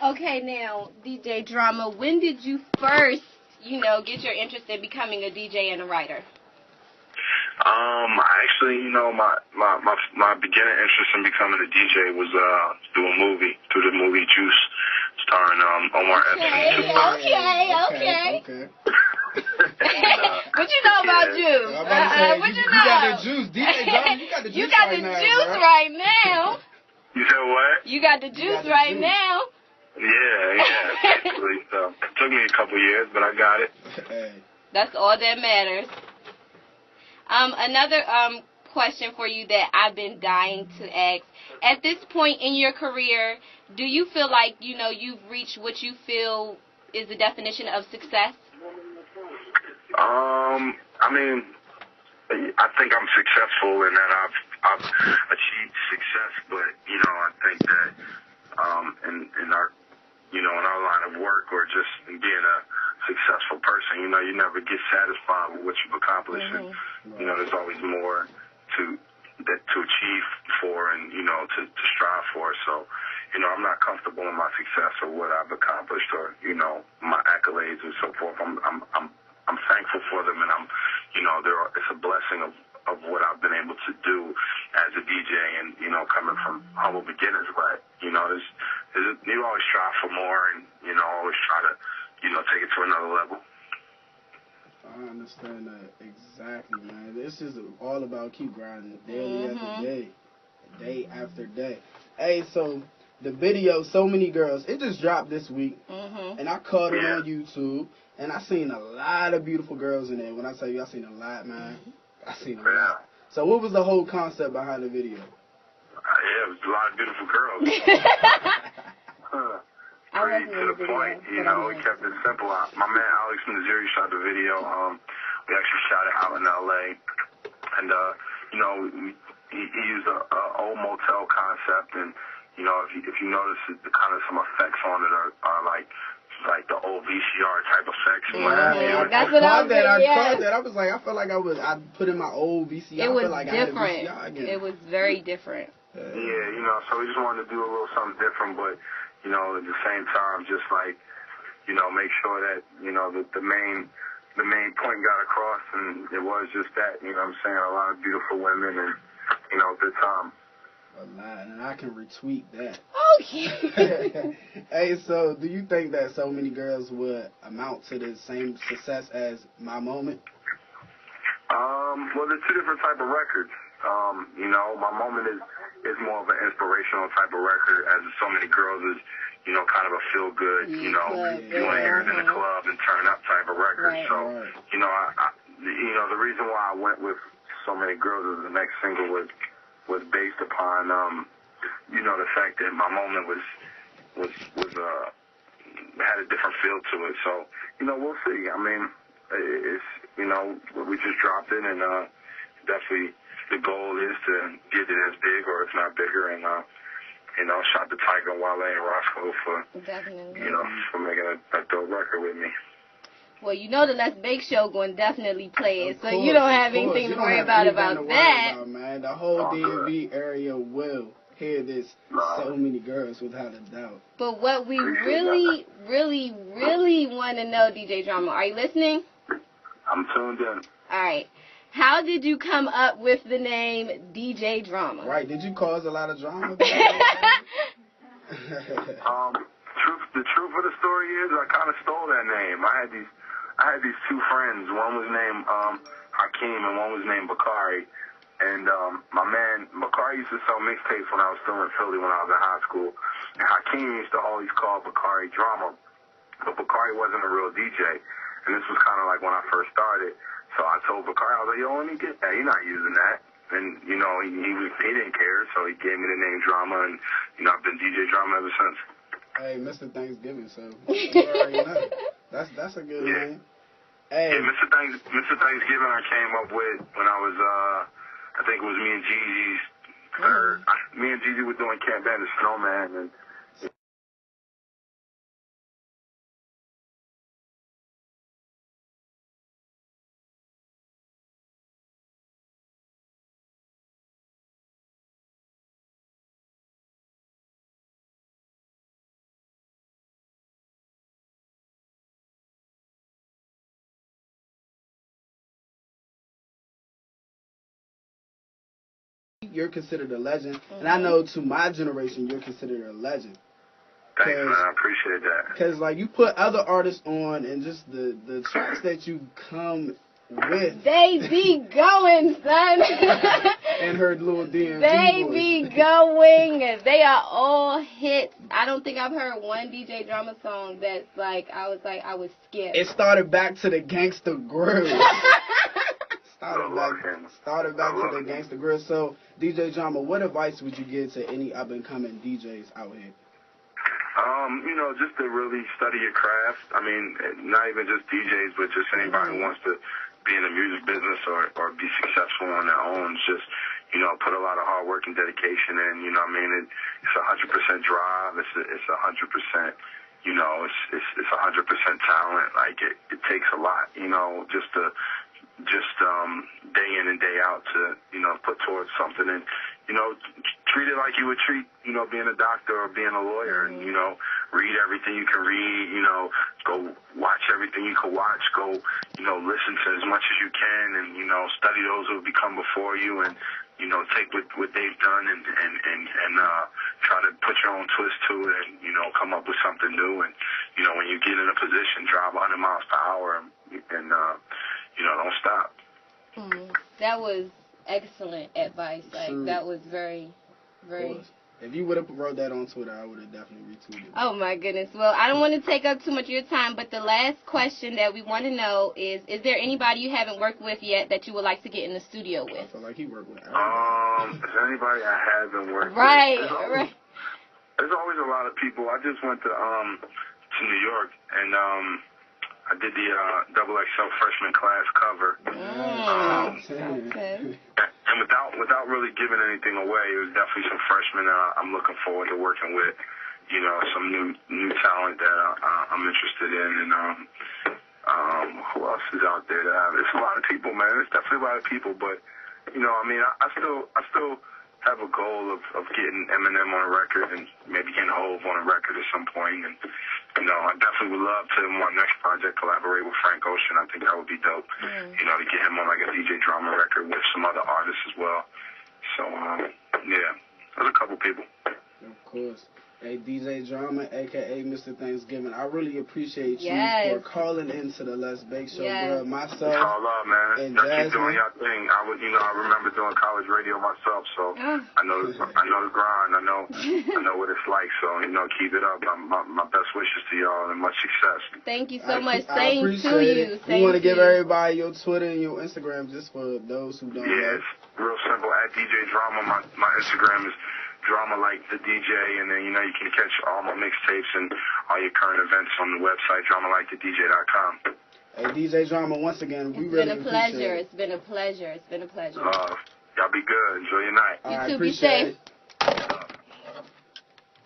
Okay, now, DJ Drama, when did you first, get your interest in becoming a DJ and a writer? Actually, my beginning interest in becoming a DJ was through the movie Juice, starring Omar Epps and Tupac. Okay. What you know about Juice? What you got the juice, DJ Drama. You got the juice right now. You said what? You got the juice right now. Yeah, basically. So it took me a couple years, but I got it. That's all that matters. Another question for you that I've been dying to ask. At this point in your career, do you feel like, you've reached what you feel is the definition of success? I think I'm successful in that I've achieved success, but I think that in our in our line of work or just in being a successful person, you never get satisfied with what you've accomplished, and there's always more to achieve for and to strive for. So I'm not comfortable in my success or what I've accomplished or my accolades and so forth. I'm thankful for them, and it's a blessing of what I've been able to do as a DJ, and coming from humble beginnings. But you always strive for more, and always try to take it to another level. I understand that exactly, man. This is all about keep grinding day after day. Hey, so the video, So Many Girls, it just dropped this week, and I caught it on YouTube, and I seen a lot of beautiful girls in there. When I tell you I seen a lot, man, I seen a lot. So what was the whole concept behind the video? It was a lot of beautiful girls. Pretty to the point, we kept it simple. My man Alex from Missouri shot the video. We actually shot it out in L.A. And, he used a old motel concept, and, if you notice, the kind of some effects on it are like the old VCR type effects. That's what I caught that. I was like, I felt like I put in my old VCR. It was like different. I had a VCR again. It was very different. Yeah, so we just wanted to do a little something different, but at the same time, just like, make sure that, the main point got across, and it was just that, I'm saying, a lot of beautiful women and, good time. A lot, and I can retweet that. Okay. Hey, so do you think that So Many Girls would amount to the same success as My Moment? Well, they're two different type of records. My Moment is more of an inspirational type of record, as So Many Girls is, kind of a feel-good, you want to hear it in the club and turn up type of record. Right. So, the reason why I went with So Many Girls as the next single was based upon, the fact that My Moment was had a different feel to it. So, we'll see. I mean, it's, we just dropped it, and definitely the goal is to get it as big or if not bigger, and shout to Tiger, Wale, and Roscoe for for making a dope record with me. Well, the LesBake show going to definitely play it, so you don't have anything to worry about that. Man. The whole DMV area will hear this So Many Girls without a doubt. But what we really, really, really want to know, DJ Drama, are you listening? I'm tuned in. All right. How did you come up with the name DJ Drama? Right. Did you cause a lot of drama? The truth of the story is I kind of stole that name. I had these two friends. One was named Hakeem and one was named Bakari. And my man Bakari used to sell mixtapes when I was still in Philly when I was in high school. And Hakeem used to always call Bakari Drama. But Bakari wasn't a real DJ. And this was kind of like when I first started. So I told Bakari, I was like, yo, let me get that. You're not using that. And, he didn't care, so he gave me the name Drama, and, I've been DJ Drama ever since. Hey, Mr. Thanksgiving, so you already know. That's a good name. Hey. Yeah, Mr. Thanksgiving I came up with when I was, I think it was me and Jeezy's third. Me and Jeezy were doing Camp Bandit Snowman, and you're considered a legend. And I know to my generation, you're considered a legend. Thanks, man. I appreciate that. Because, like, you put other artists on and just the tracks that you come with. They be going, son. And her little DMV They voice. be going. They are all hits. I don't think I've heard one DJ Drama song that's like, I would skip. It started back to the Gangsta Grill. Started back to the Gangsta Grill. So, DJ Drama, what advice would you give to any up-and-coming DJs out here? You know, just to really study your craft. I mean, not even just DJs, but just anybody who wants to be in the music business or be successful on their own. Just, you know, put a lot of hard work and dedication in. You know what I mean? It's 100% drive. It's 100%, you know, it's 100% talent. Like, it takes a lot, you know, just day in and day out to, you know, put towards something and, you know, treat it like you would treat, you know, being a doctor or being a lawyer and, you know, read everything you can read, you know, go watch everything you can watch, go, you know, listen to as much as you can and, you know, study those who have become before you and, you know, take what they've done and try to put your own twist to it and, you know, come up with something new and, you know, when you get in a position, drive 100 miles per hour and you know, don't stop. That was excellent advice. Like, that was very, very... If you would have wrote that on Twitter, I would have definitely retweeted it. Oh, my goodness. Well, I don't want to take up too much of your time, but the last question that we want to know is there anybody you haven't worked with yet that you would like to get in the studio with? I feel like he worked with everybody. Is there anybody I haven't worked with? Right. There's always a lot of people. I just went to New York, and I did the XXL freshman class cover. Okay. And without really giving anything away, it was definitely some freshmen that I'm looking forward to working with. You know, some new talent that I'm interested in, and who else is out there that it's a lot of people, man. It's definitely a lot of people, but you know, I mean, I still have a goal of getting Eminem on a record and maybe getting Hove on a record at some point, and you know, I definitely would love to, in my next project, collaborate with Frank Ocean. I think that would be dope. You know, to get him on like a DJ Drama record with some other artists as well. So, yeah, there's a couple people. Of course. Hey, DJ Drama, a.k.a. Mr. Thanksgiving, I really appreciate you for calling into the LesBake Show, bro. Myself all up, man. And Y'all Jasmine. keep doing your thing. I remember doing college radio myself, so I know the grind. I know what it's like. So, you know, keep it up. My best wishes to y'all and much success. Thank you so much. I appreciate it. You want to give everybody your Twitter and your Instagram just for those who don't know? Yeah, it's real simple. At DJ Drama, my Instagram is Drama Like the DJ, and then, you know, you can catch all my mixtapes and all your current events on the website, dramalikethedj.com. Hey, DJ Drama, once again, we really appreciate it. It's been a pleasure. It's been a pleasure. Y'all be good. Enjoy your night. You too. Be safe.